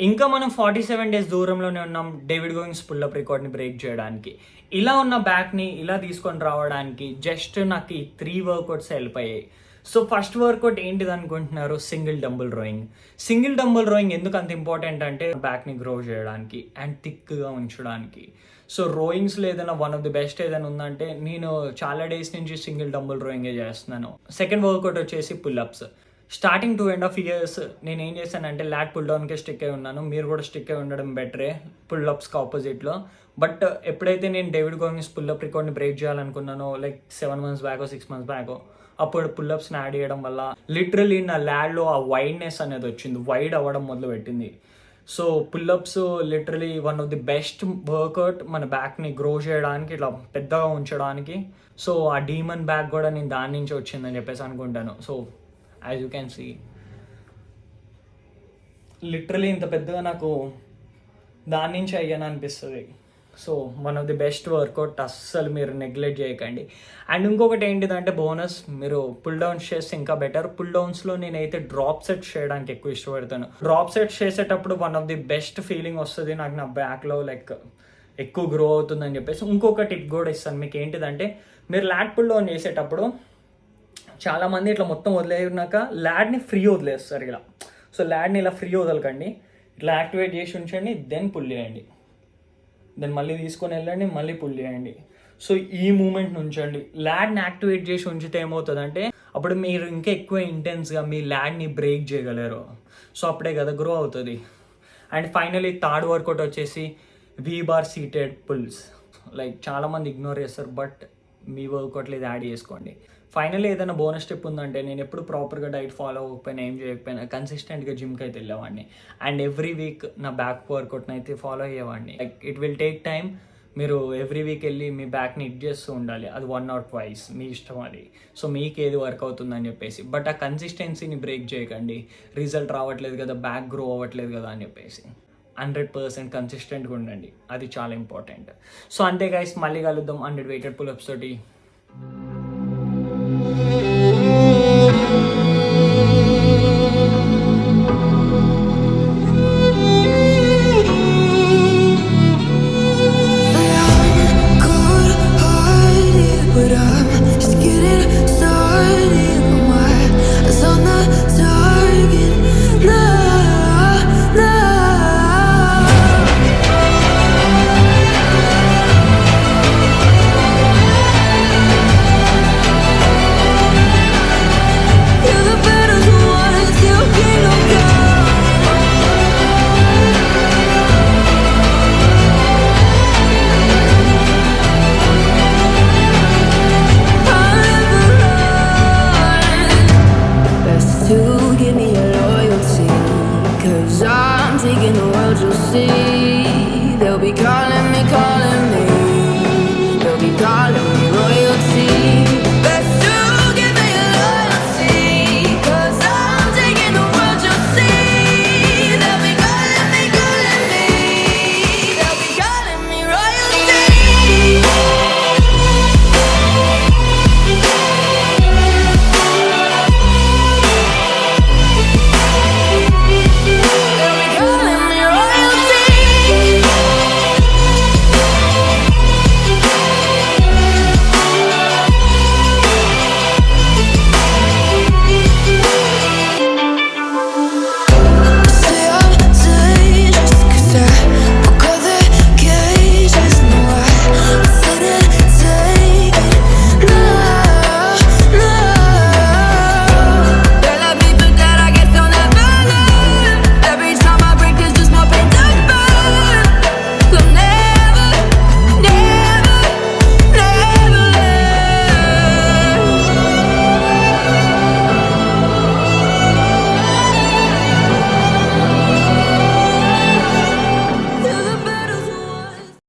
ఇంకా మనం 47 డేస్ దూరంలోనే ఉన్నాం డేవిడ్ గోయింగ్స్ పుల్లప్ రికార్డ్ని బ్రేక్ చేయడానికి. ఇలా ఉన్న బ్యాక్ని ఇలా తీసుకొని రావడానికి జస్ట్ నాకు ఈ 3 వర్కౌట్స్ హెల్ప్ అయ్యాయి. సో ఫస్ట్ వర్కౌట్ ఏంటిది అనుకుంటున్నారు? Single dumbbell rowing. Single dumbbell rowing ఎందుకు అంత ఇంపార్టెంట్ అంటే బ్యాక్ని గ్రో చేయడానికి అండ్ థిక్గా ఉంచడానికి. సో రోయింగ్స్లో ఏదైనా వన్ ఆఫ్ ది బెస్ట్ ఏదైనా ఉందంటే నేను చాలా డేస్ నుంచి సింగిల్ డంబుల్ రోయింగే చేస్తున్నాను. సెకండ్ వర్కౌట్ వచ్చేసి పుల్అప్స్. స్టార్టింగ్ 2.5 years నేను ఏం చేశానంటే ల్యాట్ పుల్ డౌన్కే స్టిక్ అయి ఉన్నాను. మీరు కూడా స్టిక్ అయి ఉండడం బెటరే పుల్అప్స్కి ఆపోజిట్లో. బట్ ఎప్పుడైతే నేను డేవిడ్ గోయింగ్స్ పుల్అప్ రికార్డ్ని బ్రేక్ చేయాలనుకున్నానో like 7 months back 6 months back, అప్పుడు పుల్అప్స్ని యాడ్ చేయడం వల్ల లిటరలీ నా ల్యాడ్లో ఆ వైడ్నెస్ అనేది వచ్చింది, వైడ్ అవ్వడం మొదలుపెట్టింది. So pull ups literally one of the best workout మన బ్యాక్ని గ్రో చేయడానికి, ఇట్లా పెద్దగా ఉంచడానికి. సో ఆ డీమన్ బ్యాక్ కూడా నేను దాని నుంచి వచ్చిందని చెప్పేసి అనుకుంటాను. So as you can see literally ఇంత పెద్దగా నాకు దాని నుంచి అయ్యాను అనిపిస్తుంది. So one of the best workout, అస్సలు మీరు నెగ్లెక్ట్ చేయకండి. అండ్ ఇంకొకటి ఏంటిదంటే బోనస్, మీరు పుల్ డౌన్స్ చేస్తే ఇంకా బెటర్. పుల్ డౌన్స్లో నేనైతే డ్రాప్ సెట్స్ చేయడానికి ఎక్కువ ఇష్టపడతాను. డ్రాప్ సెట్స్ చేసేటప్పుడు one of the best feeling వస్తుంది నాకు, నా బ్యాక్లో లైక్ ఎక్కువ గ్రో అవుతుందని చెప్పేసి. ఇంకొక టిప్ కూడా ఇస్తాను మీకు. ఏంటిదంటే మీరు ల్యాట్ పుల్ డౌన్ చేసేటప్పుడు చాలామంది ఇట్లా మొత్తం వదిలేనాక ల్యాడ్ని ఫ్రీ వదిలేస్తారు ఇలా. సో ల్యాడ్ని ఇలా ఫ్రీ వదలకండి, ఇట్లా యాక్టివేట్ చేసి ఉంచండి, దెన్ పుల్ చేయండి, దెన్ మళ్ళీ తీసుకొని వెళ్ళండి, మళ్ళీ పుల్ చేయండి. సో ఈ మూమెంట్ ఉంచండి. ల్యాడ్ని యాక్టివేట్ చేసి ఉంచితే ఏమవుతుందంటే అప్పుడు మీరు ఇంకా ఎక్కువ ఇంటెన్స్గా మీ ల్యాడ్ని బ్రేక్ చేయగలరు. సో అప్పుడే కదా గ్రో అవుతుంది. అండ్ ఫైనలీ థర్డ్ వర్కౌట్ వచ్చేసి V-bar సీటెడ్ పుల్స్. లైక్ చాలామంది ఇగ్నోర్ చేస్తారు, బట్ మీ వర్కౌట్లు ఇది యాడ్ చేసుకోండి. ఫైనల్లీ ఏదైనా బోనస్ స్టెప్ ఉందంటే నేను ఎప్పుడు ప్రాపర్గా డైట్ ఫాలో అవ్వకపోయినా ఏం చేయకపోయినా కన్సిస్టెంట్గా జిమ్కి అయితే వెళ్ళేవాడిని. అండ్ ఎవ్రీ వీక్ నా బ్యాక్ వర్కౌట్ని అయితే ఫాలో అయ్యేవాడిని. Like it will take time. మీరు ఎవ్రీ వీక్ వెళ్ళి మీ బ్యాక్ని హిట్ చేస్తూ ఉండాలి. అది 1 or 2 మీ ఇష్టం అది. సో మీకు ఏది వర్క్ అవుతుందని చెప్పేసి. బట్ ఆ కన్సిస్టెన్సీని బ్రేక్ చేయకండి. రిజల్ట్ రావట్లేదు కదా, బ్యాక్ గ్రో అవ్వట్లేదు కదా అని చెప్పేసి 100% కన్సిస్టెంట్గా ఉండండి. అది చాలా ఇంపార్టెంట్. సో అంతే గైస్, మళ్ళీ కలుద్దాం 100 weighted pull-ups తోటి. Taking the world, you'll see. They'll be calling me, calling me.